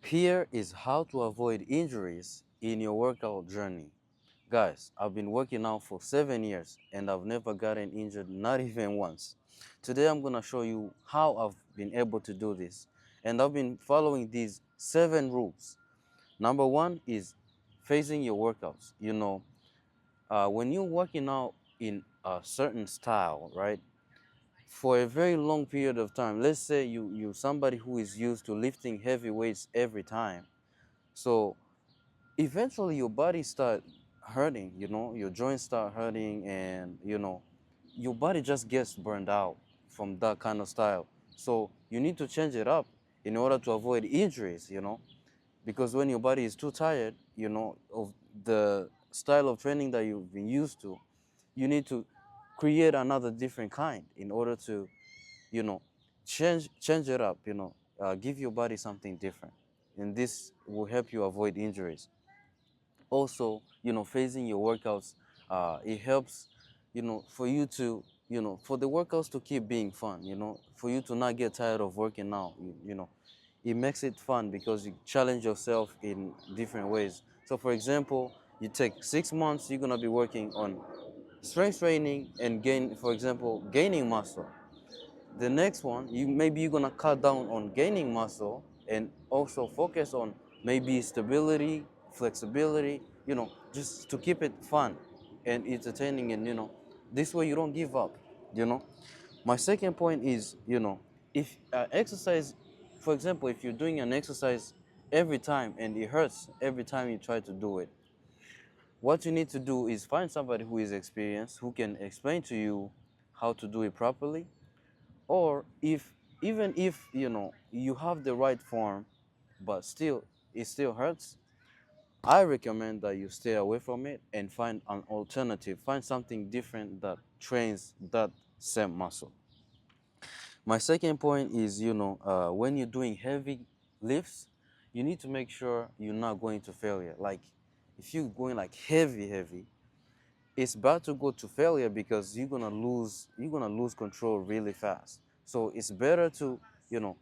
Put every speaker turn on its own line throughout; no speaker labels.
Here is how to avoid injuries in your workout journey. Guys, I've been working out for 7 years and I've never gotten injured, not even once. Today I'm gonna show you how I've been able to do this. And I've been following these 7 rules. Number one is phasing your workouts. When you're working out in a certain style, right? For a very long period of time, let's say you somebody who is used to lifting heavy weights every time. So eventually your body start hurting, your joints start hurting, and your body just gets burned out from that kind of style. So you need to change it up in order to avoid injuries, because when your body is too tired, of the style of training that you've been used to, you need to create another different kind in order to, you know change it up, give your body something different, and this will help you avoid injuries. Also, phasing your workouts, it helps, for you to, for the workouts to keep being fun, for you to not get tired of working out. It makes it fun because you challenge yourself in different ways. So for example, you take 6 months, you're going to be working on strength training and gain, for example, gaining muscle. The next one, you're gonna cut down on gaining muscle and also focus on maybe stability, flexibility, just to keep it fun and entertaining, and this way you don't give up. You know, my second point is, if exercise, for example, if you're doing an exercise every time and it hurts every time you try to do it, what you need to do is find somebody who is experienced, who can explain to you how to do it properly. Or if, even if you have the right form but still it still hurts, I recommend that you stay away from it and find an alternative, find something different that trains that same muscle. My second point is, when you're doing heavy lifts, you need to make sure you're not going to failure. Like, if you're going like heavy, it's bad to go to failure because you're gonna lose control really fast. So it's better to, you know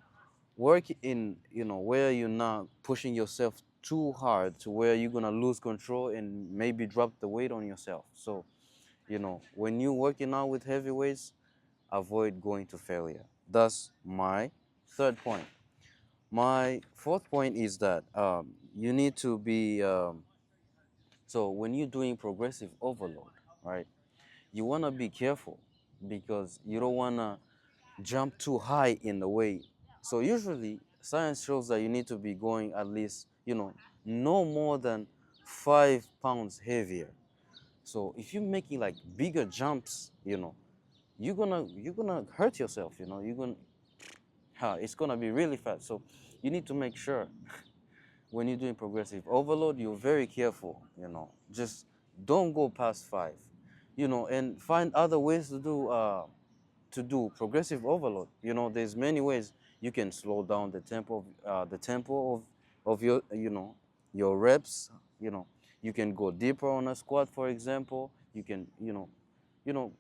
work in, where you're not pushing yourself too hard to where you're gonna lose control and maybe drop the weight on yourself. So, when you're working out with heavy weights, avoid going to failure. That's my third point. My fourth point is that, you need to be, so when you're doing progressive overload, right, you want to be careful because you don't want to jump too high in the weight. So usually science shows that you need to be going at least, no more than 5 pounds heavier. So if you're making like bigger jumps, you're gonna hurt yourself. It's gonna be really fast. So you need to make sure when you're doing progressive overload, you're very careful. Just don't go past 5. And find other ways to do progressive overload. There's many ways you can slow down the tempo of your reps. You can go deeper on a squat, for example. You can, you know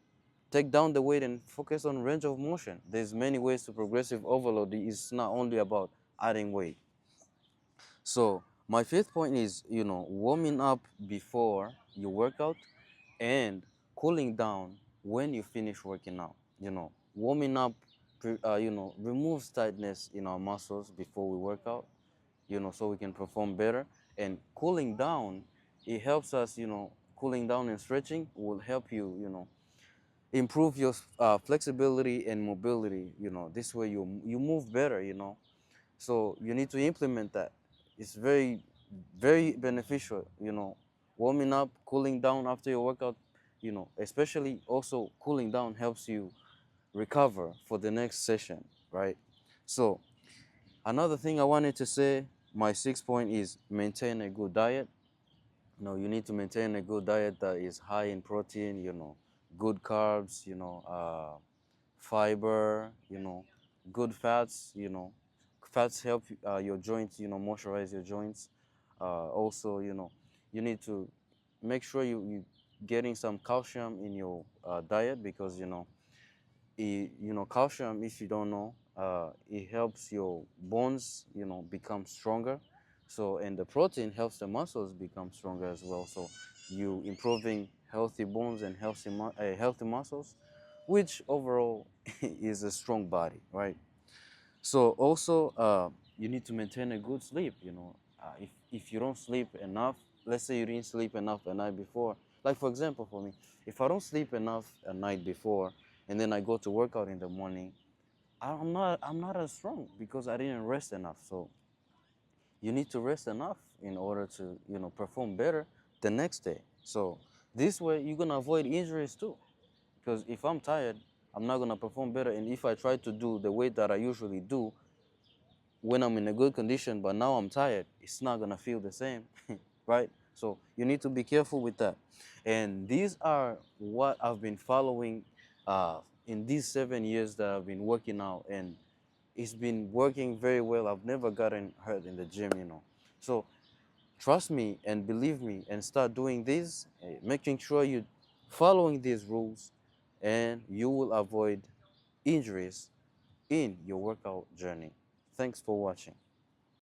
take down the weight and focus on range of motion. There's many ways to progressive overload. It's not only about adding weight. So my fifth point is, warming up before you work out and cooling down when you finish working out. Warming up, removes tightness in our muscles before we work out, so we can perform better. And cooling down, it helps us, cooling down and stretching will help you, improve your flexibility and mobility. This way you move better. So you need to implement that. It's very, very beneficial. Warming up, cooling down after your workout. Especially also cooling down helps you recover for the next session, right? So another thing I wanted to say, my sixth point is maintain a good diet. You need to maintain a good diet that is high in protein, good carbs, fiber, good fats. Fats help your joints, moisturize your joints. Also, you need to make sure you getting some calcium in your diet because, calcium, if you don't know, it helps your bones, become stronger. So, and the protein helps the muscles become stronger as well. So, you improving healthy bones and healthy muscles, which overall is a strong body, right? So also, you need to maintain a good sleep. If you don't sleep enough, let's say you didn't sleep enough the night before. Like for example, for me, if I don't sleep enough a night before, and then I go to work out in the morning, I'm not as strong because I didn't rest enough. So you need to rest enough in order to perform better the next day. So this way you're gonna avoid injuries too. Because if I'm tired, I'm not gonna perform better. And if I try to do the weight that I usually do when I'm in a good condition, but now I'm tired, it's not gonna feel the same, right? So you need to be careful with that. And these are what I've been following in these 7 years that I've been working out, and it's been working very well. I've never gotten hurt in the gym. So trust me and believe me and start doing this, making sure you following these rules, and you will avoid injuries in your workout journey. Thanks for watching.